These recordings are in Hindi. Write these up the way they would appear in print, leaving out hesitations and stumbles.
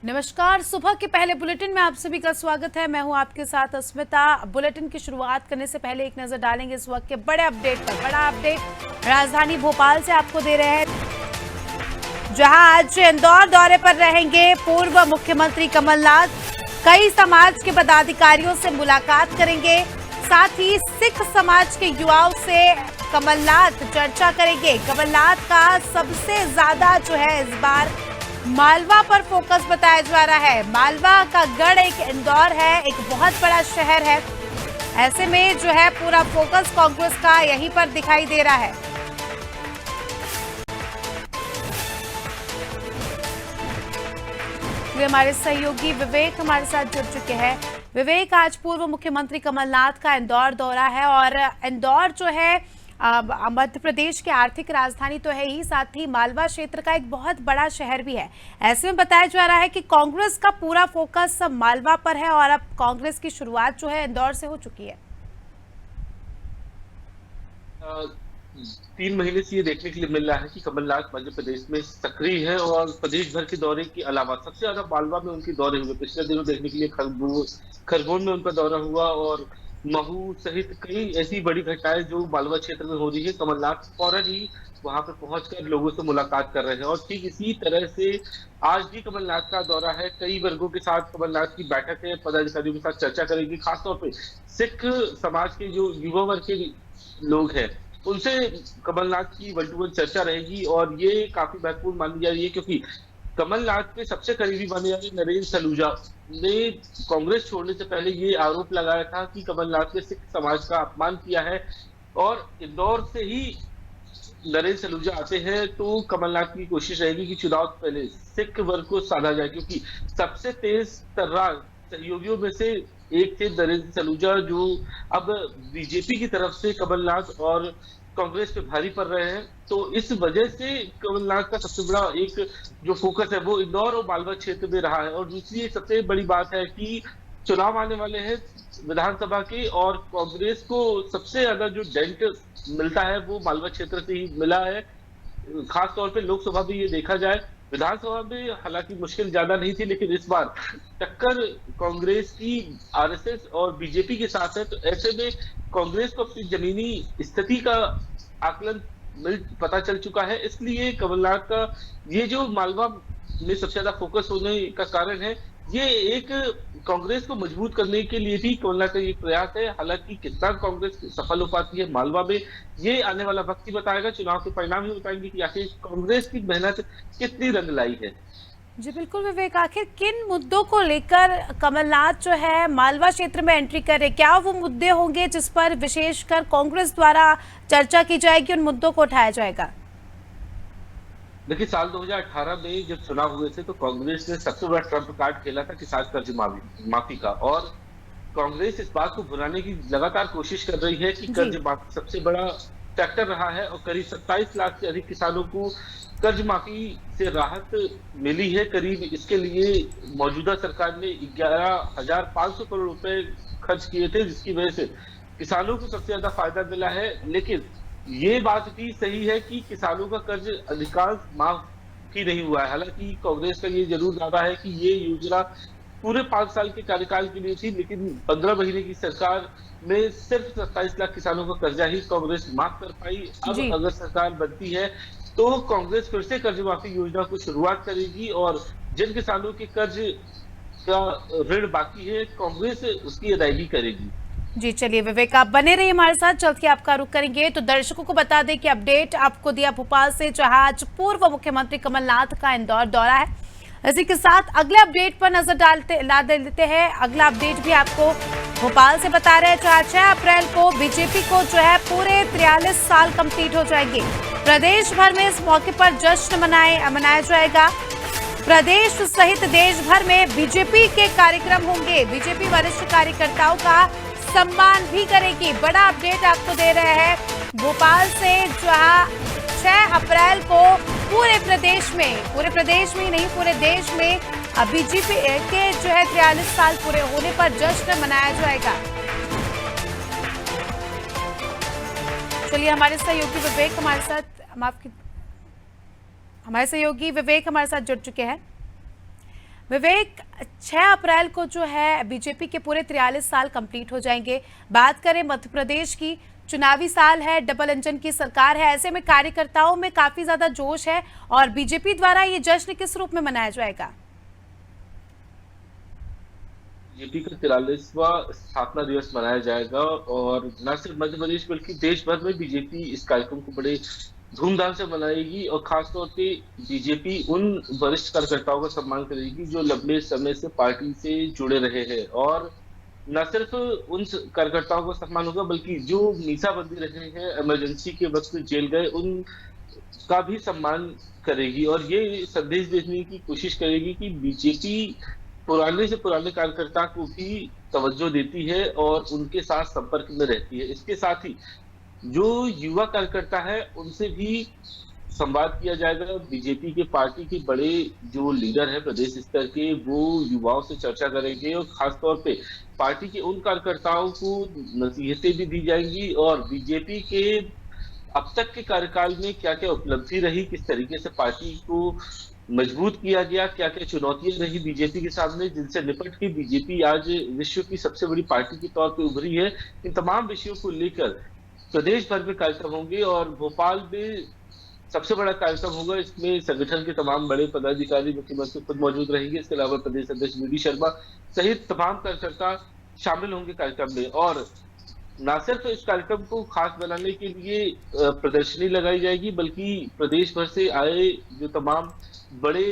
नमस्कार। सुबह के पहले बुलेटिन में आप सभी का स्वागत है। मैं हूं आपके साथ अस्मिता। बुलेटिन की शुरुआत करने से पहले एक नजर डालेंगे इस वक्त के बड़े अपडेट पर। बड़ा अपडेट राजधानी भोपाल से आपको दे रहे हैं, जहां आज इंदौर दौरे पर रहेंगे पूर्व मुख्यमंत्री कमलनाथ। कई समाज के पदाधिकारियों से मुलाकात करेंगे, साथ ही सिख समाज के युवाओं से कमलनाथ चर्चा करेंगे। कमलनाथ का सबसे ज्यादा जो है इस बार मालवा पर फोकस बताया जा रहा है। मालवा का गढ़ एक इंदौर है, एक बहुत बड़ा शहर है। ऐसे में जो है पूरा फोकस कांग्रेस का यहीं पर दिखाई दे रहा है। तो हमारे सहयोगी विवेक हमारे साथ जुड़ चुके हैं। विवेक, आज पूर्व मुख्यमंत्री कमलनाथ का इंदौर दौरा है और इंदौर जो है मध्य प्रदेश की आर्थिक राजधानी तो है ही, साथ ही मालवा क्षेत्र का एक बहुत बड़ा शहर भी है। ऐसे में बताया जा रहा है कि कांग्रेस का पूरा फोकस मालवा पर है और अब कांग्रेस की शुरुआत जो है इंदौर से हो चुकी है। 3 महीने से ये देखने के लिए मिल रहा है कि कमलनाथ मध्य प्रदेश में सक्रिय है और प्रदेश भर के दौरे के अलावा सबसे ज्यादा मालवा में उनके दौरे हुए। पिछले दिनों देखने के लिए खरगोन में उनका दौरा हुआ और महू सहित कई ऐसी बड़ी घटनाएं जो मालवा क्षेत्र में हो रही है। कमलनाथ फौरन ही वहां पे पहुंचकर लोगों से मुलाकात कर रहे हैं और ठीक इसी तरह से आज भी कमलनाथ का दौरा है। कई वर्गों के साथ कमलनाथ की बैठक है, पदाधिकारियों के साथ चर्चा करेगी। खासतौर पे सिख समाज के जो युवा वर्ग के लोग हैं उनसे कमलनाथ की वन टू वन चर्चा रहेगी और ये काफी महत्वपूर्ण मानी जा रही है क्योंकि कमलनाथ के सबसे करीबी माने जाने नरेंद्र सलूजा ने कांग्रेस छोड़ने से पहले ये आरोप लगाया था कि कमलनाथ ने सिख समाज का अपमान किया है और इंदौर से ही नरेंद्र सलूजा आते हैं तो कमलनाथ की कोशिश रहेगी कि चुनाव से पहले सिख वर्ग को साधा जाए क्योंकि सबसे तेज तर्रार सहयोगियों में से एक थे नरेंद्र सलूजा, जो अब बीजेपी की तरफ से कमलनाथ और कांग्रेस पे भारी पड़ रहे हैं। तो इस वजह से कमलनाथ का सबसे बड़ा एक जो फोकस है वो इंदौर और मालवा क्षेत्र में रहा है। और दूसरी एक सबसे बड़ी बात है कि चुनाव आने वाले हैं विधानसभा के और कांग्रेस को सबसे ज्यादा जो डेंट मिलता है वो मालवा क्षेत्र से ही मिला है। खास तौर पे लोकसभा में ये देखा जाए, विधानसभा में हालांकि मुश्किल ज्यादा नहीं थी लेकिन इस बार टक्कर कांग्रेस की आरएसएस और बीजेपी के साथ है। तो ऐसे में कांग्रेस को अपनी जमीनी स्थिति का आकलन पता चल चुका है, इसलिए कमलनाथ का ये जो मालवा में सबसे ज्यादा फोकस होने का कारण है ये एक कांग्रेस को मजबूत करने के लिए भी कमलनाथ का ये प्रयास है। हालांकि कितना कांग्रेस सफल हो पाती है मालवा में ये आने वाला वक्त ही बताएगा, चुनाव के परिणाम ही बताएंगे कि आखिर कांग्रेस की मेहनत कितनी रंग लाई है। जी बिल्कुल विवेक, आखिर किन मुद्दों को लेकर कमलनाथ जो है मालवा क्षेत्र में एंट्री कर रहे, क्या वो मुद्दे होंगे जिस पर विशेषकर कांग्रेस द्वारा चर्चा की जाएगी, उन मुद्दों को उठाया जाएगा? देखिए, साल 2018 में जब चुनाव हुए थे तो कांग्रेस ने सबसे बड़ा ट्रम्प कार्ड खेला था किसान कर्ज माफी का और कांग्रेस इस बात को भुनाने की लगातार कोशिश कर रही है कि कर्ज माफी सबसे बड़ा फैक्टर रहा है और करीब 27 लाख से अधिक किसानों को कर्ज माफी से राहत मिली है। करीब इसके लिए मौजूदा सरकार ने 11,500 करोड़ रुपए खर्च किए थे, जिसकी वजह से किसानों को सबसे ज्यादा फायदा मिला है। लेकिन ये बात भी सही है कि किसानों का कर्ज अधिकांश माफ ही नहीं हुआ है। हालांकि कांग्रेस का ये जरूर दावा है कि ये योजना पूरे 5 साल के कार्यकाल के लिए थी, लेकिन 15 महीने की सरकार में सिर्फ 27 लाख किसानों का कर्जा ही कांग्रेस माफ कर पाई। अब अगर सरकार बनती है तो कांग्रेस फिर से कर्ज माफी योजना को शुरुआत करेगी और जिन किसानों के कर्ज का ऋण बाकी है कांग्रेस उसकी अदायगी करेगी। जी चलिए विवेक, आप बने रहिए हमारे साथ, जल्द ही आपका रुख करेंगे। तो दर्शकों को बता दें कि अपडेट आपको दिया भोपाल से, जहां आज पूर्व मुख्यमंत्री कमलनाथ का इंदौर दौरा है। इसी के साथ अगले अपडेट पर नजर ला देते हैं। अगला अपडेट भी आपको भोपाल से बता रहे हैं, जहां 6 अप्रैल को बीजेपी को जो है पूरे 43 साल कंप्लीट हो जाएंगे। प्रदेश भर में इस मौके पर जश्न मनाया जाएगा। प्रदेश सहित देश भर में बीजेपी के कार्यक्रम होंगे। बीजेपी वरिष्ठ कार्यकर्ताओं का सम्मान भी करेगी। बड़ा अपडेट आपको दे रहे हैं भोपाल से, जहां 6 अप्रैल को पूरे प्रदेश में ही नहीं पूरे देश में बीजेपी के जो है 43 साल पूरे होने पर जश्न मनाया जाएगा। चलिए हमारे सहयोगी विवेक हमारे साथ जुड़ चुके हैं। विवेक, 6 अप्रैल को जो है बीजेपी के पूरे 43 साल कंप्लीट हो जाएंगे। बात करें मध्य प्रदेश की, चुनावी साल है, डबल इंजन की सरकार है, ऐसे में कार्यकर्ताओं में काफी ज्यादा जोश है और बीजेपी द्वारा ये जश्न किस रूप में मनाया जाएगा? बीजेपी का 43वां स्थापना दिवस मनाया जाएगा और न सिर्फ मध्य प्रदेश बल्कि देश भर में बीजेपी इस कार्यक्रम को बड़े धूमधाम से मनाएगी और खासतौर पे बीजेपी उन वरिष्ठ कार्यकर्ताओं का सम्मान करेगी जो लंबे समय से पार्टी से जुड़े रहे हैं और न सिर्फ उन कार्यकर्ताओं का सम्मान होगा बल्कि जो मीसाबंदी रहे हैं, इमरजेंसी के वक्त जेल गए, उन का भी सम्मान करेगी और ये संदेश देने की कोशिश करेगी कि बीजेपी पुराने से पुराने कार्यकर्ता को भी तवज्जो देती है और उनके साथ संपर्क में रहती है। इसके साथ ही जो युवा कार्यकर्ता है उनसे भी संवाद किया जाएगा। बीजेपी के पार्टी के बड़े जो लीडर है प्रदेश स्तर के, वो युवाओं से चर्चा करेंगे और खासतौर पे पार्टी के उन कार्यकर्ताओं को नसीहतें भी दी जाएंगी और बीजेपी के अब तक के कार्यकाल में क्या क्या उपलब्धि रही, किस तरीके से पार्टी को मजबूत किया गया, क्या क्या चुनौतियां रही बीजेपी के सामने, जिनसे निपट के बीजेपी आज विश्व की सबसे बड़ी पार्टी के तौर पे उभरी है। इन तमाम विषयों को लेकर प्रदेश भर में कार्यक्रम होंगे और भोपाल में सबसे बड़ा कार्यक्रम होगा। इसमें संगठन के तमाम बड़े पदाधिकारी, मुख्यमंत्री खुद मौजूद रहेंगे। इसके अलावा प्रदेश अध्यक्ष वी डी शर्मा सहित तमाम कार्यकर्ता शामिल होंगे कार्यक्रम में और न सिर्फ इस कार्यक्रम को खास बनाने के लिए प्रदर्शनी लगाई जाएगी बल्कि प्रदेश भर से आए जो तमाम बड़े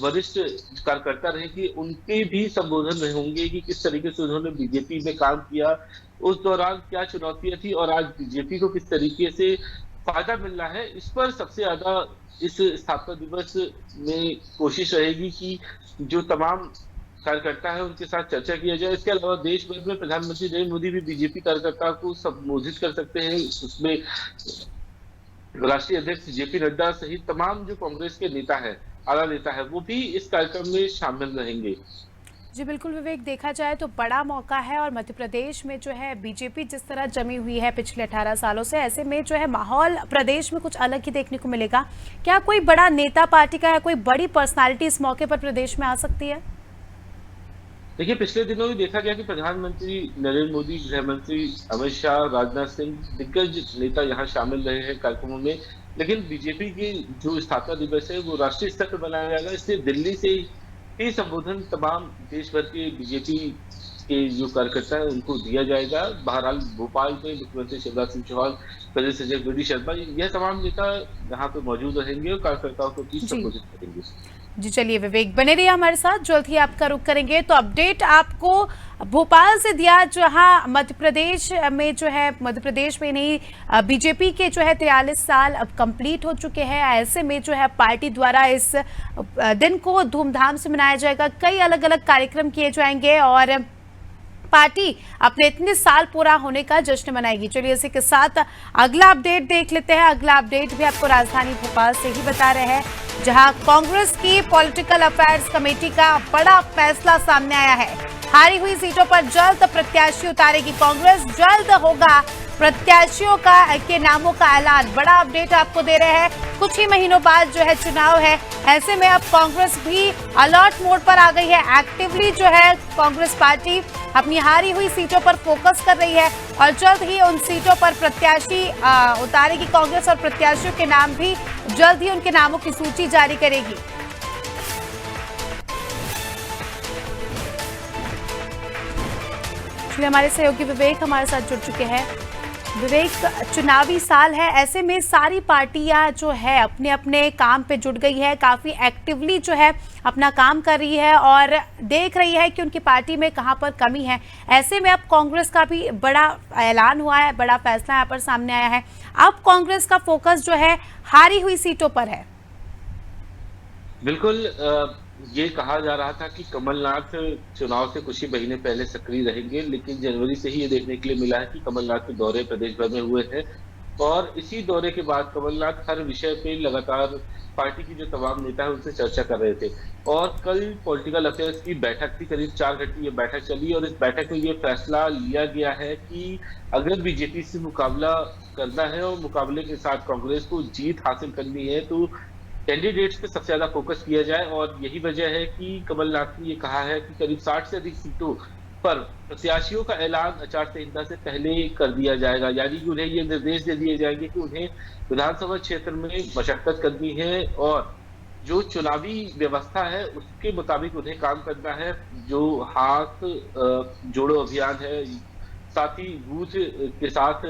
वरिष्ठ कार्यकर्ता रहेंगे उनके भी संबोधन रहे होंगे कि किस तरीके से उन्होंने बीजेपी में काम किया, उस दौरान क्या चुनौतियां थी और आज बीजेपी को किस तरीके से फायदा मिल रहा है। इस पर सबसे ज्यादा इस स्थापना दिवस में कोशिश रहेगी कि जो तमाम कार्यकर्ता है उनके साथ चर्चा किया जाए। इसके अलावा देश भर में प्रधानमंत्री नरेंद्र मोदी भी बीजेपी कार्यकर्ता को संबोधित कर सकते हैं। उसमें राष्ट्रीय अध्यक्ष जेपी नड्डा सहित तमाम जो कांग्रेस के नेता है, आला नेता है, वो भी इस कार्यक्रम में शामिल रहेंगे। जी बिल्कुल विवेक, देखा जाए तो बड़ा मौका है और मध्य प्रदेश में जो है बीजेपी जिस तरह जमी हुई है पिछले 18 सालों से, ऐसे में जो है माहौल प्रदेश में कुछ अलग ही देखने को मिलेगा। क्या कोई बड़ा नेता पार्टी का है, कोई बड़ी पर्सनालिटी इस मौके पर प्रदेश में आ सकती है? देखिए, पिछले दिनों भी देखा गया कि प्रधानमंत्री नरेंद्र मोदी, गृह मंत्री अमित शाह, राजनाथ सिंह, दिग्गज नेता यहाँ शामिल रहे हैं कार्यक्रमों में। लेकिन बीजेपी की जो स्थापना दिवस है वो राष्ट्रीय स्तर पर मनाया जाएगा, इसलिए दिल्ली से ही संबोधन तमाम देश भर के बीजेपी के जो कार्यकर्ता है उनको दिया जाएगा। बहरहाल भोपाल में मुख्यमंत्री शिवराज सिंह चौहान, प्रदेश अध्यक्ष वी डी शर्मा, यह तमाम नेता यहाँ पे मौजूद रहेंगे और कार्यकर्ताओं को भी संबोधित करेंगे। जी चलिए विवेक, बने रहिए हमारे साथ, जल्द ही आपका रुख करेंगे। तो अपडेट आपको भोपाल से दिया, जहां मध्य प्रदेश में जो है, मध्य प्रदेश में नहीं बीजेपी के जो है 43 साल अब कंप्लीट हो चुके हैं। ऐसे में जो है पार्टी द्वारा इस दिन को धूमधाम से मनाया जाएगा, कई अलग अलग कार्यक्रम किए जाएंगे और पार्टी अपने इतने साल पूरा होने का जश्न मनाएगी। चलिए इसी के साथ अगला अपडेट देख लेते हैं। अगला अपडेट भी आपको राजधानी भोपाल से ही बता रहे हैं, जहां कांग्रेस की पॉलिटिकल अफेयर्स कमेटी का बड़ा फैसला सामने आया है। हारी हुई सीटों पर जल्द प्रत्याशी उतारेगी कांग्रेस, जल्द होगा प्रत्याशियों के नामों का ऐलान। बड़ा अपडेट आपको दे रहे हैं, कुछ ही महीनों बाद जो है चुनाव है, ऐसे में अब कांग्रेस भी अलर्ट मोड पर आ गई है। एक्टिवली जो है कांग्रेस पार्टी अपनी हारी हुई सीटों पर फोकस कर रही है और जल्द ही उन सीटों पर प्रत्याशी उतारेगी कांग्रेस और प्रत्याशियों के नाम भी जल्द ही उनके नामों की सूची जारी करेगी। हमारे सहयोगी विवेक हमारे साथ जुड़ चुके हैं। विवेक, चुनावी साल है, ऐसे में सारी पार्टियां जो है अपने अपने काम पे जुट गई है, काफी एक्टिवली जो है अपना काम कर रही है और देख रही है कि उनकी पार्टी में कहां पर कमी है। ऐसे में अब कांग्रेस का भी बड़ा ऐलान हुआ है, बड़ा फैसला यहाँ पर सामने आया है। अब कांग्रेस का फोकस जो है हारी हुई सीटों पर है। बिल्कुल, ये कहा जा रहा था कि कमलनाथ चुनाव से कुछ ही महीने पहले सक्रिय रहेंगे, लेकिन जनवरी से ही ये देखने के लिए मिला है कि कमलनाथ के दौरे प्रदेश भर में हुए हैं और इसी दौरे के बाद कमलनाथ हर विषय पे लगातार पार्टी की जो तमाम नेता है उनसे चर्चा कर रहे थे और कल पॉलिटिकल अफेयर्स की बैठक थी, करीब 4 घंटे ये बैठक चली और इस बैठक में ये फैसला लिया गया है कि अगर बीजेपी से मुकाबला करना है और मुकाबले के साथ कांग्रेस को जीत हासिल करनी है तो कैंडिडेट्स पे सबसे ज्यादा फोकस किया जाए। और यही वजह है कि कमलनाथ ने ये कहा है कि करीब 60 से अधिक सीटों पर प्रत्याशियों का ऐलान आचार संहिता से पहले कर दिया जाएगा, यानी कि उन्हें ये निर्देश दे दिए जाएंगे कि उन्हें विधानसभा क्षेत्र में मशक्कत करनी है और जो चुनावी व्यवस्था है उसके मुताबिक उन्हें काम करना है। जो हाथ जोड़ो अभियान है, साथ ही बूथ के साथ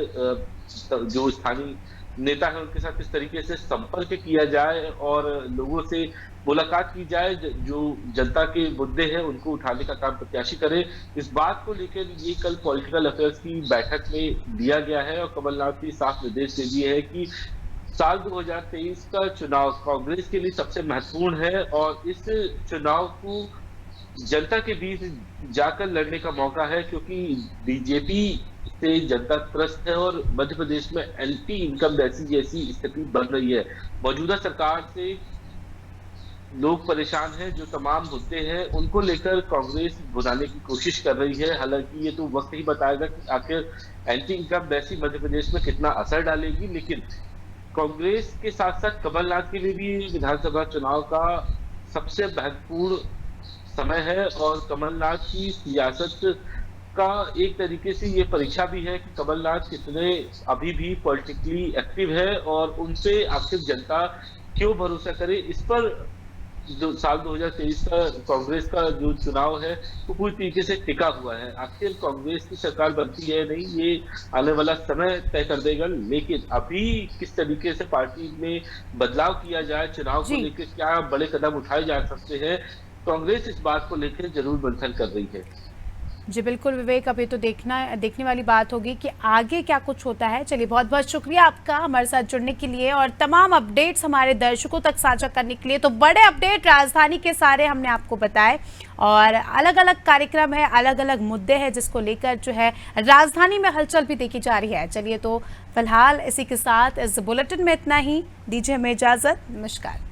जो स्थानीय नेता है उनके साथ किस तरीके से संपर्क किया जाए और लोगों से मुलाकात की जाए, जो जनता के मुद्दे हैं उनको उठाने का काम प्रत्याशी करे। इस बात को लेकर ये कल पॉलिटिकल अफेयर्स की बैठक में दिया गया है और कमलनाथ ने साफ निर्देश दे दिए है कि साल 2023 का चुनाव कांग्रेस के लिए सबसे महत्वपूर्ण है और इस चुनाव को जनता के बीच जाकर लड़ने का मौका है, क्योंकि बीजेपी से जनता त्रस्त है और मध्य प्रदेश में एंटी इनकम जैसी स्थिति बन रही है। मौजूदा सरकार से लोग परेशान हैं, जो तमाम मुद्दे हैं उनको लेकर कांग्रेस भुनाने की कोशिश कर रही है। हालांकि ये तो वक्त ही बताएगा कि आखिर एंटी इनकम वैसी मध्य प्रदेश में कितना असर डालेगी, लेकिन कांग्रेस के साथ साथ कमलनाथ के लिए भी विधानसभा चुनाव का सबसे महत्वपूर्ण समय है और कमलनाथ की सियासत का एक तरीके से ये परीक्षा भी है कि कमलनाथ कितने अभी भी पॉलिटिकली एक्टिव है और उनसे आखिर जनता क्यों भरोसा करे। इस पर जो साल 2023 का कांग्रेस का जो चुनाव है वो पूरी तरीके से टिका हुआ है। आखिर कांग्रेस की सरकार बनती है नहीं, ये आने वाला समय तय कर देगा, लेकिन अभी किस तरीके से पार्टी में बदलाव किया जाए, चुनाव को जी लेकर क्या बड़े कदम उठाए जा सकते हैं, कांग्रेस इस बात को लेकर जरूर मंथन कर रही है। जी बिल्कुल विवेक, अभी तो देखने वाली बात होगी कि आगे क्या कुछ होता है। चलिए बहुत बहुत शुक्रिया आपका हमारे साथ जुड़ने के लिए और तमाम अपडेट्स हमारे दर्शकों तक साझा करने के लिए। तो बड़े अपडेट राजधानी के सारे हमने आपको बताए और अलग अलग कार्यक्रम है, अलग अलग मुद्दे हैं जिसको लेकर जो है राजधानी में हलचल भी देखी जा रही है। चलिए तो फिलहाल इसी के साथ इस बुलेटिन में इतना ही, दीजिए हमें इजाजत, नमस्कार।